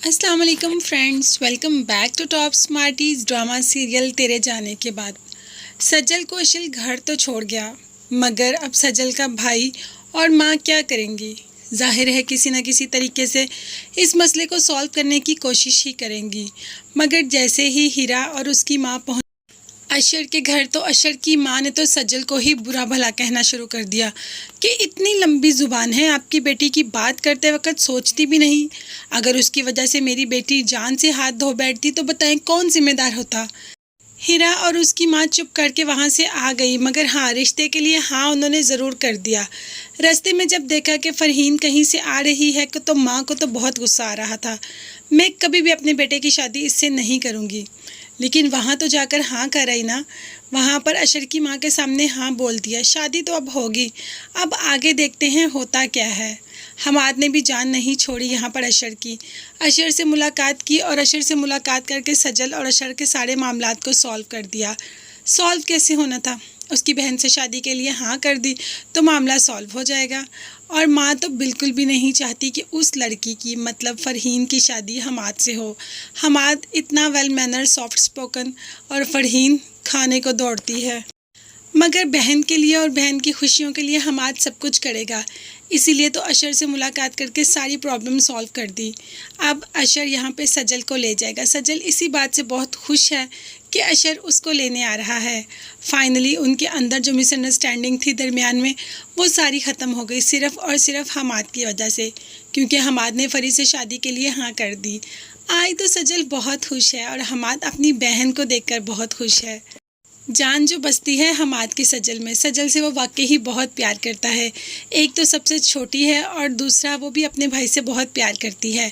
अस्सलाम वालेकुम friends, welcome back to top smarties drama serial तेरे जाने के बाद। सजल को अशिल घर तो छोड़ गया, मगर अब सजल का भाई और माँ क्या करेंगी। जाहिर है किसी न किसी तरीके से इस मसले को सॉल्व करने की कोशिश ही करेंगी। मगर जैसे ही हीरा और उसकी माँ पहुँच अशर के घर, तो अशर की माँ ने तो सजल को ही बुरा भला कहना शुरू कर दिया कि इतनी लंबी ज़ुबान है आपकी बेटी की, बात करते वक्त सोचती भी नहीं। अगर उसकी वजह से मेरी बेटी जान से हाथ धो बैठती तो बताएं कौन जिम्मेदार होता। हीरा और उसकी माँ चुप करके वहाँ से आ गई, मगर हाँ, रिश्ते के लिए हाँ उन्होंने ज़रूर कर दिया। रास्ते में जब देखा कि फ़रहीन कहीं से आ रही है तो माँ को तो बहुत गुस्सा आ रहा था। मैं कभी भी अपने बेटे की शादी इससे नहीं करूँगी, लेकिन वहाँ तो जाकर हाँ कर आई ना। वहाँ पर अशर की माँ के सामने हाँ बोल दिया। शादी तो अब होगी, अब आगे देखते हैं होता क्या है। हमाद ने भी जान नहीं छोड़ी यहाँ पर अशर की। अशर से मुलाकात की और अशर से मुलाकात करके सजल और अशर के सारे मामलात को सॉल्व कर दिया। सॉल्व कैसे होना था, उसकी बहन से शादी के लिए हाँ कर दी तो मामला सॉल्व हो जाएगा। और माँ तो बिल्कुल भी नहीं चाहती कि उस लड़की की, मतलब फ़रहीन की शादी हमाद से हो। हमाद इतना वेल मैनर, सॉफ्ट स्पोकन, और फ़रहीन खाने को दौड़ती है। मगर बहन के लिए और बहन की खुशियों के लिए हमाद सब कुछ करेगा। इसीलिए तो अशर से मुलाकात करके सारी प्रॉब्लम सॉल्व कर दी। अब अशर यहाँ पे सजल को ले जाएगा। सजल इसी बात से बहुत खुश है कि अशर उसको लेने आ रहा है। फाइनली उनके अंदर जो मिसअंडरस्टैंडिंग थी दरमियान में, वो सारी ख़त्म हो गई, सिर्फ़ और सिर्फ हमाद की वजह से, क्योंकि हमाद ने फरी से शादी के लिए हाँ कर दी। आज तो सजल बहुत खुश है और हमाद अपनी बहन को देखकर बहुत खुश है। जान जो बसती है हमाद की सजल में। सजल से वो वाकई ही बहुत प्यार करता है। एक तो सबसे छोटी है और दूसरा वो भी अपने भाई से बहुत प्यार करती है।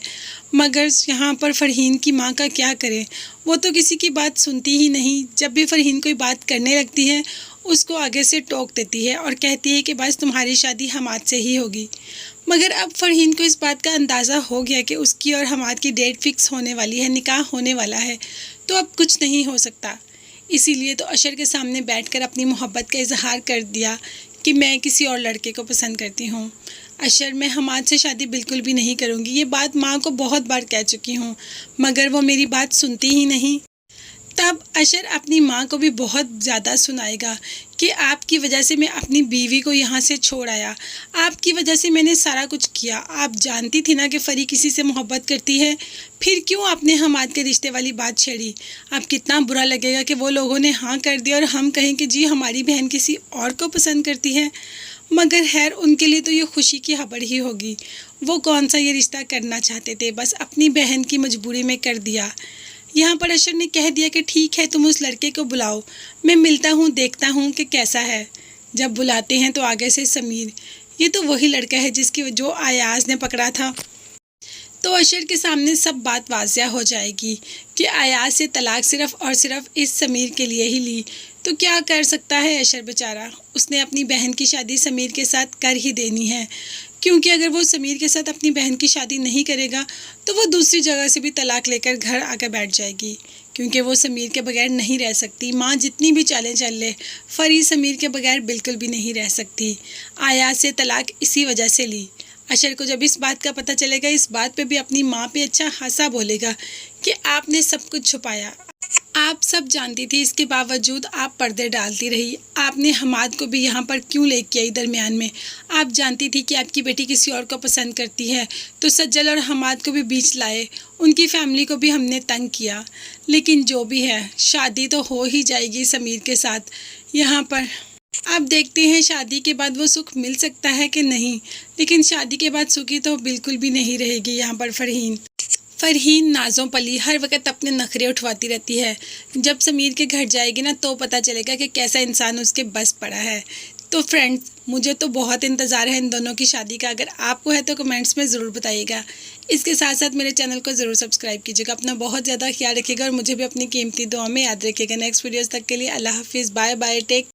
मगर यहाँ पर फ़रहीन की माँ का क्या करें, वो तो किसी की बात सुनती ही नहीं। जब भी फ़रहीन कोई बात करने लगती है उसको आगे से टोक देती है और कहती है कि बस तुम्हारी शादी हमाद से ही होगी। मगर अब फ़रहीन को इस बात का अंदाज़ा हो गया कि उसकी और हमाद की डेट फिक्स होने वाली है, निकाह होने वाला है, तो अब कुछ नहीं हो सकता। इसीलिए तो अशर के सामने बैठकर अपनी मोहब्बत का इजहार कर दिया कि मैं किसी और लड़के को पसंद करती हूँ। अशर, मैं हमाद से शादी बिल्कुल भी नहीं करूँगी। ये बात माँ को बहुत बार कह चुकी हूँ, मगर वो मेरी बात सुनती ही नहीं। तब अशर अपनी माँ को भी बहुत ज़्यादा सुनाएगा कि आपकी वजह से मैं अपनी बीवी को यहाँ से छोड़ आया, आपकी वजह से मैंने सारा कुछ किया। आप जानती थी ना कि फरी किसी से मोहब्बत करती है, फिर क्यों आपने हमाद के रिश्ते वाली बात छेड़ी। अब कितना बुरा लगेगा कि वो लोगों ने हाँ कर दिया और हम कहें कि जी हमारी बहन किसी और को पसंद करती है। मगर खैर, उनके लिए तो ये खुशी की खबर ही होगी। वो कौन सा ये रिश्ता करना चाहते थे, बस अपनी बहन की मजबूरी में कर दिया। यहाँ पर अशर ने कह दिया कि ठीक है, तुम उस लड़के को बुलाओ, मैं मिलता हूँ, देखता हूँ कि कैसा है। जब बुलाते हैं तो आगे से समीर, ये तो वही लड़का है जिसकी जो अयाज ने पकड़ा था। तो अशर के सामने सब बात वाज़िया हो जाएगी कि अयाज से तलाक सिर्फ़ और सिर्फ इस समीर के लिए ही ली। तो क्या कर सकता है अशर बेचारा, उसने अपनी बहन की शादी समीर के साथ कर ही देनी है। क्योंकि अगर वो समीर के साथ अपनी बहन की शादी नहीं करेगा तो वो दूसरी जगह से भी तलाक लेकर घर आकर बैठ जाएगी, क्योंकि वो समीर के बगैर नहीं रह सकती। माँ जितनी भी चालें चल ले, फरी समीर के बगैर बिल्कुल भी नहीं रह सकती। आयात से तलाक इसी वजह से ली। अशर को जब इस बात का पता चलेगा, इस बात पे भी अपनी माँ पे अच्छा हंसा बोलेगा कि आपने सब कुछ छुपाया, आप सब जानती थी, इसके बावजूद आप पर्दे डालती रही। आपने हमाद को भी यहाँ पर क्यों लेके आई दरमियान में। आप जानती थी कि आपकी बेटी किसी और को पसंद करती है, तो सज्जल और हमाद को भी बीच लाए, उनकी फैमिली को भी हमने तंग किया। लेकिन जो भी है, शादी तो हो ही जाएगी समीर के साथ। यहाँ पर अब देखते हैं शादी के बाद वो सुख मिल सकता है कि नहीं, लेकिन शादी के बाद सुखी तो बिल्कुल भी नहीं रहेगी यहाँ पर फ़रहीन नाज़ों पली हर वक्त अपने नखरे उठवाती रहती है। जब समीर के घर जाएगी ना तो पता चलेगा कि कैसा इंसान उसके बस पड़ा है। तो फ्रेंड्स, मुझे तो बहुत इंतज़ार है इन दोनों की शादी का। अगर आपको है तो कमेंट्स में ज़रूर बताइएगा। इसके साथ साथ मेरे चैनल को ज़रूर सब्सक्राइब कीजिएगा। अपना बहुत ज़्यादा ख्याल रखिएगा और मुझे भी अपनी कीमती दुआ में याद रखिएगा। नेक्स्ट वीडियोज़ तक के लिए अल्लाह हाफिज़, बाय बाय, टेक